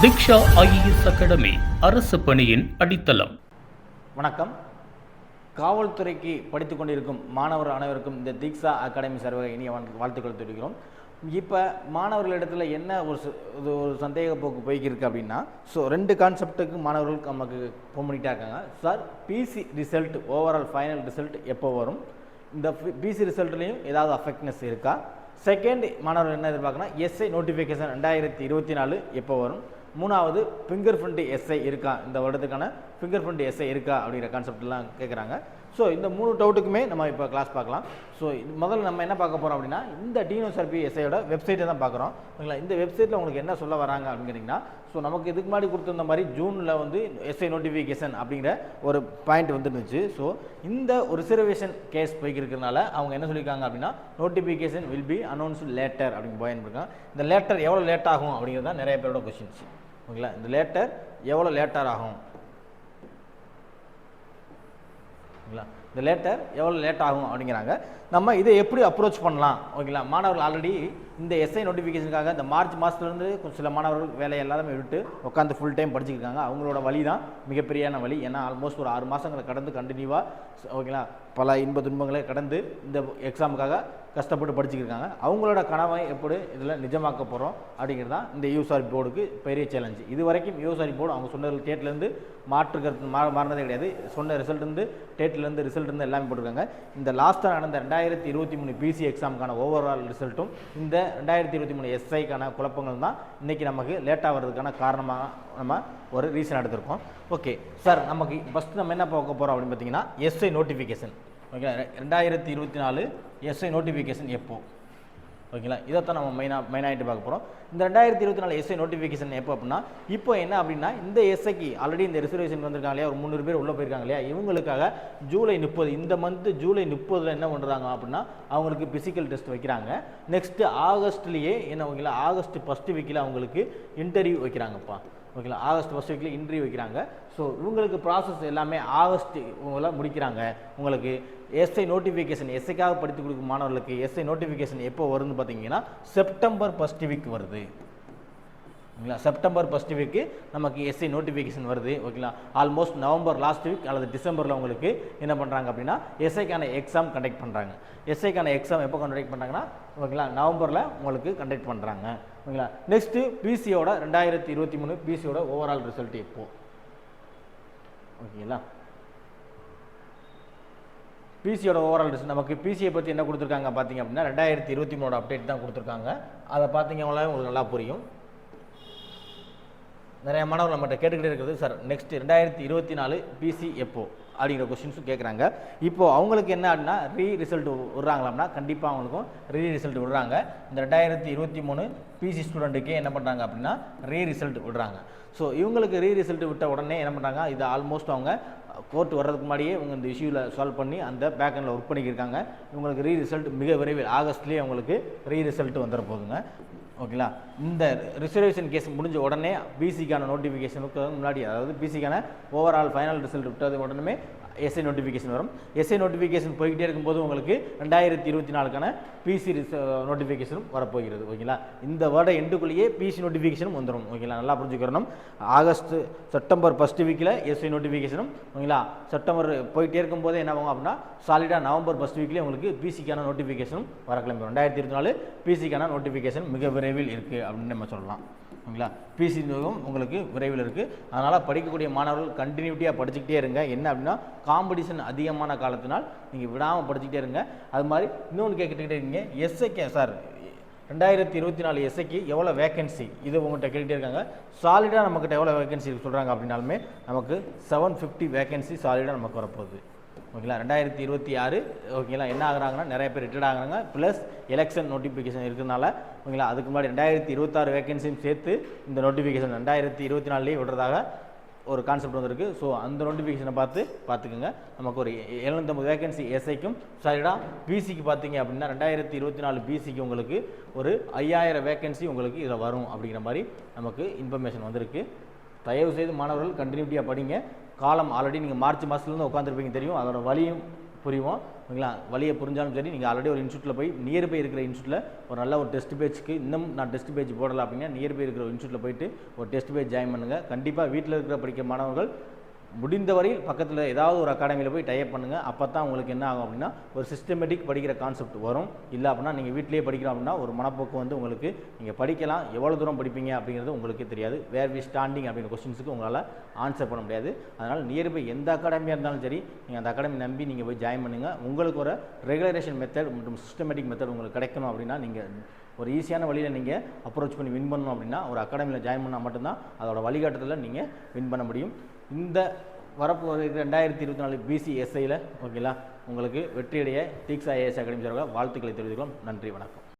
தீக்ஷா IAS academy அரசு பணியின் அடித்தளம். வணக்கம். காவல்துறைக்கு படித்து கொண்டிருக்கும் மாணவர் அனைவருக்கும் இந்த தீக்ஷா அகாடமி சார்பாக இனிய வாழ்த்துக்கள் தெரிவிக்கிறோம். இப்போ மாணவர்களிடத்தில் என்ன ஒரு சந்தேக போக்கு போய்க்கிருக்கு அப்படின்னா, ரெண்டு கான்செப்ட்டுக்கு மாணவர்கள் நமக்கு ஃபோன் பண்ணிகிட்டே இருக்காங்க. Sir, PC result overall final result எப்போ வரும்? இந்த பிசி ரிசல்ட்லேயும் ஏதாவது அஃபெக்ட்னஸ் இருக்கா? செகண்ட், மாணவர்கள் என்ன எதிர்பார்க்கணும், எஸ்ஐ நோட்டிஃபிகேஷன் 2024 எப்போ வரும்? மூணாவது, ஃபிங்கர் பிரிண்ட் எஸ்ஐ இருக்கா, இந்த வருடத்துக்கான ஃபிங்கர் பிரிண்ட் எஸ்ஐ இருக்கா அப்படிங்கிற கான்செப்ட்லாம் கேட்குறாங்க. இந்த மூணு டவுட்டுக்குமே நம்ம இப்போ கிளாஸ் பார்க்கலாம். முதல்ல நம்ம என்ன பார்க்க போகிறோம் அப்படின்னா, இந்த டிஎன்எஸ்ஆர்பி எஸ்ஐயோட வெப்சைட்டை தான் பார்க்குறோம். ஓகேங்களா? இந்த வெப்சைட்டில் உங்களுக்கு என்ன சொல்ல வராங்க அப்படின்னு கேட்டிங்கன்னா, நமக்கு இதுக்கு முன்னாடி கொடுத்துருந்த மாதிரி ஜூனில் வந்து எஸ்ஐ நோட்டிஃபிகேஷன் அப்படிங்கிற ஒரு பாயிண்ட் வந்துருந்துச்சு. இந்த ஒரு ரிசர்வேஷன் கேஸ் போய்க்கிறதுனால அவங்க என்ன சொல்லியிருக்காங்க அப்படின்னா, notification will be announced later அப்படின்னு போயிருக்காங்க. இந்த லேட்டர் எவ்வளோ லேட் ஆகும் அப்படிங்கிறது தான் நிறைய பேரோட கொஸ்டின்ஸ். ஓகேங்களா? இந்த லேட்டர் எவ்வளோ லேட்டர் ஆகும், இந்த லேட்டர் எவ்வளோ லேட் ஆகும் அப்படிங்கிறாங்க. நம்ம இதை எப்படி அப்ரோச் பண்ணலாம்? ஓகேங்களா? மாணவர்கள் ஆல்ரெடி இந்த எஸ்ஐ நோட்டிஃபிகேஷனுக்காக இந்த மார்ச் மாதத்துலேருந்து சில மாணவர்கள் வேலை எல்லாமே விட்டு உட்காந்து ஃபுல் டைம் படிச்சுருக்காங்க. அவங்களோட வழி தான் மிகப்பெரியான வழி. ஏன்னா ஆல்மோஸ்ட் ஒரு 6 மாதங்களை கடந்து கண்டினியூவாக ஓகேங்களா பல இன்ப துன்பங்களை கடந்து இந்த எக்ஸாமுக்காக கஷ்டப்பட்டு படிச்சுருக்காங்க. அவங்களோட கனவை எப்படி இதில் நிஜமாக்க போகிறோம் அப்படிங்கிறது தான் இந்த யூஎஸ்ஆர்பி போர்டுக்கு பெரிய சேலஞ்சு. இது வரைக்கும் யூஎஸ்ஆர்பி போர்டு அவங்க சொன்ன டேட்லேருந்து மாற்றுக்கிறது மாறினதே கிடையாது. சொன்ன ரிசல்ட்லேருந்து டேட்லேருந்து ரிசல்ட்லேருந்து எல்லாமே போட்டிருக்காங்க. இந்த லாஸ்ட்டாக நடந்த 2023 பிசி எக்ஸாமுக்கான ஓவரால் ரிசல்ட்டும் இந்த 2023 எஸ்ஐக்கான குழப்பங்கள் தான் இன்றைக்கி நமக்கு லேட்டாக வர்றதுக்கான காரணமாக நம்ம ஒரு ரீசன் எடுத்திருக்கோம். ஓகே சார், நமக்கு ஃபஸ்ட்டு நம்ம என்ன பார்க்க போகிறோம் அப்படின்னு பார்த்தீங்கன்னா, எஸ்ஐ நோட்டிஃபிகேஷன். ஓகேங்களா? 2024 எஸ்ஐ நோட்டிஃபிகேஷன் எப்போ? ஓகேங்களா? இதைத்தான் நம்ம மெயினாகிட்டு பார்க்க போகிறோம். இந்த 2024 எஸ்ஐ நோட்டிஃபிகேஷன் எப்போ அப்படின்னா, இப்போ என்ன அப்படின்னா, இந்த எஸ்ஐக்கு ஆல்ரெடி இந்த ரிசர்வேஷன் வந்திருக்காங்க இல்லையா, ஒரு 300 பேர் உள்ளே போயிருக்காங்க இல்லையா, இவங்களுக்காக ஜூலை 30 இந்த மந்த்து ஜூலை 30 என்ன பண்ணுறாங்க அப்படின்னா, அவங்களுக்கு பிசிக்கல் டெஸ்ட் வைக்கிறாங்க. நெக்ஸ்ட்டு ஆகஸ்ட்லேயே என்ன ஓகேங்களா, ஆகஸ்ட் ஃபஸ்ட்டு வீக்கில் அவங்களுக்கு இன்டர்வியூ வைக்கிறாங்கப்பா. ஓகேங்களா? ஆகஸ்ட் ஃபஸ்ட் வீக்கில் இன்டர்வியூ வைக்கிறாங்க. இவங்களுக்கு ப்ராசஸ் எல்லாமே ஆகஸ்ட் முடிக்கிறாங்க. உங்களுக்கு எஸ்ஐ நோட்டிஃபிகேஷன் எஸ்ஐக்காக படித்து கொடுக்கும் மாணவர்களுக்கு எஸ்ஐ நோட்டிஃபிகேஷன் எப்போ வருதுன்னு பார்த்தீங்கன்னா, செப்டம்பர் ஃபஸ்ட் வீக் வருது. ஓகேங்களா? செப்டம்பர் ஃபஸ்ட் வீக்கு நமக்கு எஸ்ஐ நோட்டிஃபிகேஷன் வருது. ஓகேங்களா? ஆல்மோஸ்ட் நவம்பர் லாஸ்ட் வீக் அல்லது டிசம்பரில் உங்களுக்கு என்ன பண்ணுறாங்க அப்படின்னா, எஸ்ஐக்கான எக்ஸாம் கண்டக்ட் பண்ணுறாங்க. எஸ்ஐக்கான எக்ஸாம் எப்போ கண்டக்ட் பண்ணுறாங்கன்னா, ஓகேங்களா, நவம்பரில் உங்களுக்கு கண்டக்ட் பண்ணுறாங்க. ஓகேங்களா? நெக்ஸ்ட்டு பிசியோட 2023 பிசியோட ஓவரால் ரிசல்ட் எப்போ? ஓகேங்களா? பிசியோட ஓவரால் ரிசல்ட் நமக்கு பிசியை பற்றி என்ன கொடுத்துருக்காங்க பார்த்தீங்க அப்படின்னா, 2023 அப்டேட் தான் கொடுத்துருக்காங்க. அதை பார்த்தீங்கன்னா உங்களுக்கு நல்லா புரியும். நிறைய மாணவர்கள் நம்மகிட்ட கேட்டுக்கிட்டே இருக்கிறது, சார் நெக்ஸ்ட் 2024 பிசி எப்போ அப்படிங்கிற கொஸ்டின்ஸும் கேட்குறாங்க. இப்போது அவங்களுக்கு என்ன அப்படின்னா, ரிசல்ட் விடுறாங்களாம்னா கண்டிப்பாக அவங்களுக்கும் ரிசல்ட் விடுறாங்க. இந்த 2023 பிசி ஸ்டூடெண்ட்டுக்கே என்ன பண்ணுறாங்க அப்படின்னா ரிசல்ட் விடுறாங்க. இவங்களுக்கு ரிசல்ட் விட்ட உடனே என்ன பண்ணுறாங்க, இது ஆல்மோஸ்ட் அவங்க கோர்ட் வர்றதுக்கு முன்னாடியே இவங்க இந்த இஷ்யூவில் சால்வ் பண்ணி அந்த பேக்கெண்டில் ஒர்க் பண்ணிக்கிருக்காங்க. இவங்களுக்கு ரிசல்ட் மிக விரைவில் ஆகஸ்ட்லேயே அவங்களுக்கு ரிசல்ட் வந்துட போகுதுங்க. ஓகேங்களா? இந்த ரிசர்வேஷன் கேஸ் முடிஞ்ச உடனே பிசிக்கான நோட்டிஃபிகேஷனுக்கு முன்னாடி, அதாவது பிசிக்கான ஓவரால் ஃபைனல் ரிசல்ட் விட்டது உடனே எஸ்ஐ நோட்டிஃபிகேஷன் வரும். எஸ்ஐ நோட்டிஃபிகேஷன் போய்கிட்டே இருக்கும்போது உங்களுக்கு 2024க்கான பிசி நோட்டிஃபிகேஷனும் வரப்போகிறது. ஓகேங்களா? இந்த வருட எண்டுக்குள்ளேயே பிசி நோட்டிஃபிகேஷனும் வந்துடும். ஓகேங்களா? நல்லா புரிஞ்சுக்கிறணும். செப்டம்பர் ஃபஸ்ட் வீக்கில் எஸ்ஐ நோட்டிஃபிகேஷனும், ஓகேங்களா, செப்டம்பர் போயிட்டே இருக்கும்போது என்ன ஆகும் அப்படின்னா, சாலிடாக நவம்பர் ஃபஸ்ட் வீக்லேயே உங்களுக்கு பிசிக்கான நோட்டிஃபிகேஷனும் வர கிளம்பிடும். 2024 பிசிக்கான நோட்டிஃபிகேஷன் மிக விரைவில் இருக்குது அப்படின்னு நம்ம சொல்லலாம். ஓகேங்களா? பிசி உங்களுக்கு விரைவில் இருக்குது. அதனால் படிக்கக்கூடிய மாணவர்கள் கண்டினியூட்டியாக படிச்சுக்கிட்டே இருங்க. என்ன அப்படின்னா, காம்படிஷன் அதிகமான காலத்தினால் நீங்கள் விடாமல் படிச்சுக்கிட்டே இருங்க. அது மாதிரி இன்னொன்று கேட்டுக்கிட்டே இருக்கீங்க, எஸ்ஐக்கு சார் 2024 எஸ்ஐக்கு எவ்வளோ வேகன்சி, இது உங்கள்கிட்ட கேட்டுகிட்டே இருக்காங்க. சாலிடாக நம்மக்கிட்ட எவ்வளோ வேகன்சி சொல்கிறாங்க அப்படின்னாலுமே நமக்கு 750 வேகன்சி சாலிடாக நமக்கு வரப்போகுது. ஓகேங்களா? 2026 ஓகேங்களா என்ன ஆகுறாங்கன்னா, நிறைய பேர் ரிட்டையர்ட் ஆகுறாங்க. ப்ளஸ் எலெக்ஷன் நோட்டிஃபிகேஷன் இருக்கிறதுனால ஓகேங்களா, அதுக்கு முன்னாடி 2026 வேகன்சியும் சேர்த்து இந்த நோட்டிஃபிகேஷன் 2024 விடுறதாக ஒரு கான்செப்ட் வந்திருக்கு. அந்த நோட்டிஃபிகேஷனை பார்த்துக்குங்க. நமக்கு ஒரு 750 வேகன்சி எஸ்ஐக்கும் சாலிடாக பிசிக்கு பார்த்தீங்க அப்படின்னா 2024 பிசிக்கு உங்களுக்கு ஒரு 5000 வேகன்சி உங்களுக்கு இதில் வரும் அப்படிங்கிற மாதிரி நமக்கு இன்ஃபர்மேஷன் வந்திருக்கு. தயவுசெய்து மாணவர்கள் கண்டினியூட்டியாக படிங்க. காலம் ஆல்ரெடி நீங்கள் மார்ச் மாதத்துலேருந்து உட்காந்துருப்பீங்க தெரியும். அதோட வழியும் புரியும். ஓகேங்களா, வழியை புரிஞ்சாலும் சரி, நீங்கள் ஆல்ரெடி ஒரு இன்ஸ்டியூட்டில் போய் நியர்பை இருக்கிற இன்ஸ்டியூட்டில் ஒரு நல்ல ஒரு டெஸ்ட் பேஜ்க்கு இன்னும் நான் டெஸ்ட் பேஜ் போடலாம் அப்படின்னா நியர்பை இருக்கிற இன்ஸ்டியூட்டில் போயிட்டு ஒரு டெஸ்ட் பேஜ் ஜாயின் பண்ணுங்கள். கண்டிப்பாக வீட்டில் இருக்கிற படிக்கிற மாணவர்கள் முடிந்தவரையில் பக்கத்தில் ஏதாவது ஒரு அகாடமியில் போய் டைப் பண்ணுங்கள். அப்போ தான் உங்களுக்கு என்ன ஆகும் அப்படின்னா ஒரு சிஸ்டமேட்டிக் படிக்கிற கான்செப்ட் வரும். இல்லை அப்படின்னா நீங்கள் வீட்டிலேயே படிக்கிறோம் அப்படின்னா ஒரு மனப்போக்கு வந்து உங்களுக்கு நீங்கள் படிக்கலாம், எவ்வளோ தூரம் படிப்பீங்க அப்படிங்கிறது உங்களுக்கு தெரியாது. வேர் வி ஸ்டாண்டிங் அப்படிங்கிற கொஸ்டின்ஸுக்கு உங்களால் ஆன்சர் பண்ண முடியாது. அதனால் நியர்பை எந்த அகாடமியாக இருந்தாலும் சரி, நீங்கள் அந்த அகாடமி நம்பி நீங்கள் போய் ஜாயின் பண்ணுங்கள். உங்களுக்கு ஒரு ரெகுலரேஷன் மெத்தட் மற்றும் சிஸ்டமேட்டிக் மெத்தட் உங்களுக்கு கிடைக்கணும் அப்படின்னா நீங்கள் ஒரு ஈஸியான வழியில் நீங்கள் அப்ரோச் பண்ணி வின் பண்ணணும் அப்படின்னா ஒரு அகாடமியில் ஜாயின் பண்ணால் மட்டும்தான் அதோட வழிகாட்டுதலில் நீங்கள் வின் பண்ண முடியும். இந்த வரப்பு 2024 BCSIயில் ஓகேங்களா உங்களுக்கு வெற்றியடைய தீக்ஷா IAS அகாடமி சார்பாக வாழ்த்துக்களை தெரிவித்துக்கிறோம். நன்றி, வணக்கம்.